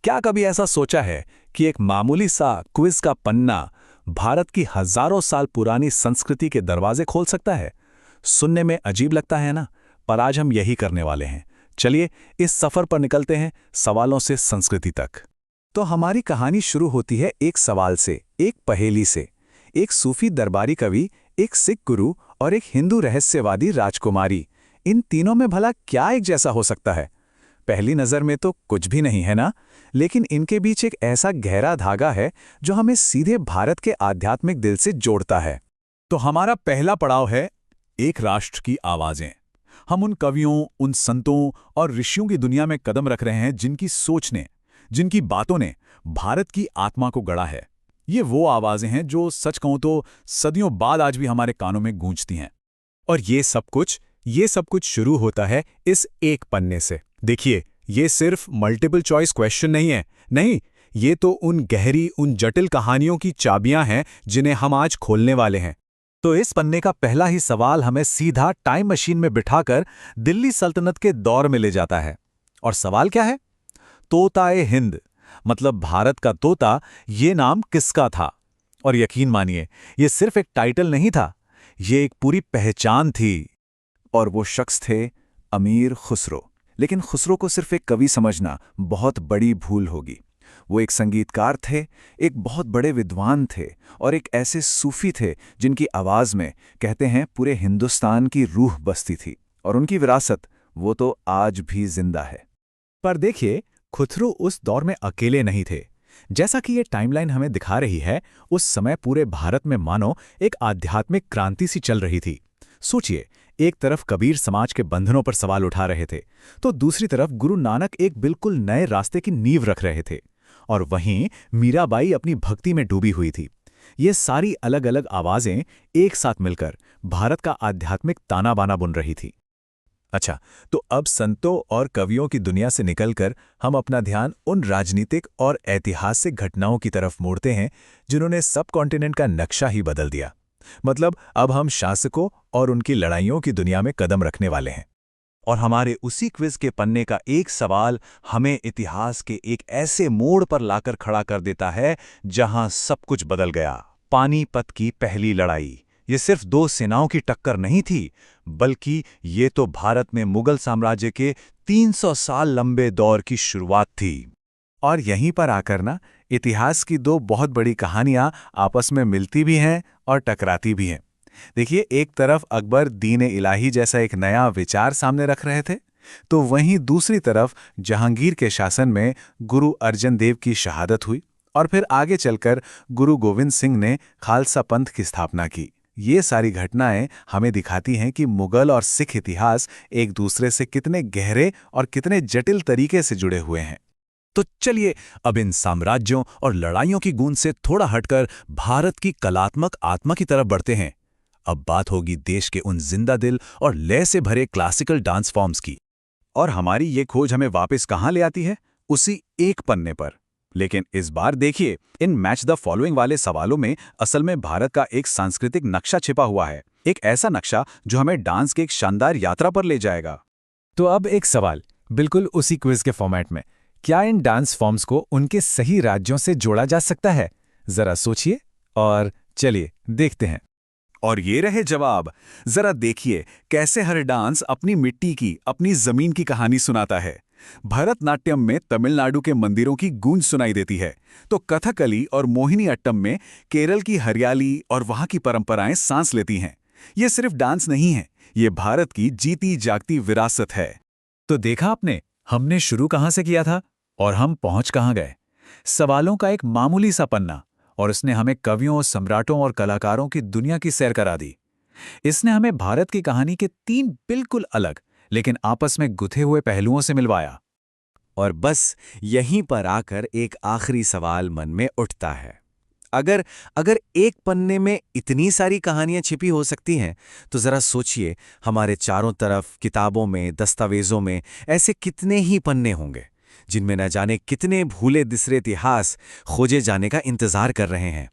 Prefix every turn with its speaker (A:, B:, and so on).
A: क्या कभी ऐसा सोचा है कि एक मामूली सा क्विज का पन्ना भारत की हजारों साल पुरानी संस्कृति के दरवाजे खोल सकता है? सुनने में अजीब लगता है ना, पर आज हम यही करने वाले हैं। चलिए इस सफर पर निकलते हैं, सवालों से संस्कृति तक। तो हमारी कहानी शुरू होती है एक सवाल से, एक पहेली से। एक सूफी दरबारी कवि, एक सिख गुरु और एक हिंदू रहस्यवादी राजकुमारी, इन तीनों में भला क्या एक जैसा हो सकता है? पहली नजर में तो कुछ भी नहीं है ना, लेकिन इनके बीच एक ऐसा गहरा धागा है जो हमें सीधे भारत के आध्यात्मिक दिल से जोड़ता है। तो हमारा पहला पड़ाव है एक राष्ट्र की आवाजें। हम उन कवियों, उन संतों और ऋषियों की दुनिया में कदम रख रहे हैं जिनकी सोच ने, जिनकी बातों ने भारत की आत्मा को गढ़ा है। ये वो आवाजें हैं जो सच कहूं तो सदियों बाद आज भी हमारे कानों में गूंजती हैं।
B: और ये सब कुछ शुरू होता है इस एक पन्ने से। देखिए, ये सिर्फ मल्टीपल चॉइस क्वेश्चन नहीं है। नहीं, ये तो उन गहरी, उन जटिल कहानियों की चाबियां हैं जिन्हें हम आज खोलने वाले हैं।
A: तो इस पन्ने का पहला ही सवाल हमें सीधा टाइम मशीन में बिठाकर दिल्ली सल्तनत के दौर में ले जाता है। और सवाल क्या है? तोता-ए हिंद, मतलब भारत का तोता, ये नाम किसका था? और यकीन मानिए, ये सिर्फ एक टाइटल नहीं था, ये एक पूरी पहचान थी। और वो शख्स थे अमीर खुसरो। लेकिन खुसरो को सिर्फ एक कवि समझना बहुत बड़ी भूल होगी। वो एक संगीतकार थे, एक बहुत बड़े विद्वान थे और एक ऐसे सूफी थे जिनकी आवाज में, कहते हैं, पूरे हिंदुस्तान की रूह बसती थी। और उनकी विरासत वो तो आज भी जिंदा है।
B: पर देखिए, खुसरो उस दौर में अकेले नहीं थे। जैसा कि ये टाइमलाइन हमें दिखा रही है, उस समय पूरे भारत में मानो एक आध्यात्मिक क्रांति सी चल रही थी। सोचिए, एक तरफ कबीर समाज के बंधनों पर सवाल उठा रहे थे, तो दूसरी तरफ गुरु नानक एक बिल्कुल नए रास्ते की नींव रख रहे थे। और वहीं मीराबाई अपनी भक्ति में डूबी हुई थी। ये सारी अलग अलग आवाजें एक साथ मिलकर भारत का आध्यात्मिक ताना बाना बुन रही थी।
A: अच्छा, तो अब संतों और कवियों की दुनिया से निकलकर हम अपना ध्यान उन राजनीतिक और ऐतिहासिक घटनाओं की तरफ मोड़ते हैं जिन्होंने सब कॉन्टिनेंट का नक्शा ही बदल दिया। मतलब अब हम शासकों और उनकी लड़ाइयों की दुनिया में कदम रखने वाले हैं। और हमारे उसी क्विज के पन्ने का एक सवाल हमें इतिहास के एक ऐसे मोड़ पर लाकर खड़ा कर देता है जहां सब कुछ बदल गया। पानीपत की पहली लड़ाई, ये सिर्फ दो सेनाओं की टक्कर नहीं थी, बल्कि ये तो भारत में मुगल साम्राज्य के 300 साल लंबे दौर की शुरुआत थी। और यहीं पर आकर ना, इतिहास की दो बहुत बड़ी कहानियां आपस में मिलती भी हैं और टकराती भी हैं। देखिए, एक तरफ अकबर दीन-ए-इलाही जैसा एक नया विचार सामने रख रहे थे, तो वहीं दूसरी तरफ जहांगीर के शासन में गुरु अर्जन देव की शहादत हुई और फिर आगे चलकर गुरु गोविंद सिंह ने खालसा पंथ की स्थापना की। ये सारी घटनाएं हमें दिखाती हैं कि मुगल और सिख इतिहास एक दूसरे से कितने गहरे और कितने जटिल तरीके से जुड़े हुए हैं। तो चलिए अब इन साम्राज्यों और लड़ाइयों की गूंज से थोड़ा हटकर भारत की कलात्मक आत्मा की तरफ बढ़ते हैं। अब बात होगी देश के उन जिंदा दिल और लय से भरे क्लासिकल डांस फॉर्म्स की। और हमारी ये खोज हमें वापस कहाँ ले आती है? उसी एक पन्ने पर। लेकिन इस बार देखिए, इन मैच द फॉलोइंग वाले सवालों में असल में भारत का एक सांस्कृतिक नक्शा छिपा हुआ है। एक ऐसा नक्शा जो हमें डांस की एक शानदार यात्रा पर ले जाएगा।
B: तो अब एक सवाल, बिल्कुल उसी क्विज के फॉर्मेट में, क्या इन डांस फॉर्म्स को उनके सही राज्यों से जोड़ा जा सकता है? जरा सोचिए और चलिए देखते हैं।
A: और ये रहे जवाब। जरा देखिए कैसे हर डांस अपनी मिट्टी की, अपनी जमीन की कहानी सुनाता है। भरतनाट्यम में तमिलनाडु के मंदिरों की गूंज सुनाई देती है, तो कथकली और मोहिनी अट्टम में केरल की हरियाली और वहां की परंपराएं सांस लेती हैं। ये सिर्फ डांस नहीं है, ये भारत की जीती जागती विरासत है।
B: तो देखा आपने, हमने शुरू कहां से किया था और हम पहुंच कहां गए। सवालों का एक मामूली सा पन्ना, और उसने हमें कवियों, सम्राटों और कलाकारों की दुनिया की सैर करा दी। इसने हमें भारत की कहानी के तीन बिल्कुल अलग लेकिन आपस में गुथे हुए पहलुओं से मिलवाया।
C: और बस यहीं पर आकर एक आखिरी सवाल मन में उठता है। अगर अगर एक पन्ने में इतनी सारी कहानियां छिपी हो सकती हैं, तो जरा सोचिए, हमारे चारों तरफ किताबों में, दस्तावेजों में ऐसे कितने ही पन्ने होंगे जिनमें न जाने कितने भूले बिसरे इतिहास खोजे जाने का इंतजार कर रहे हैं।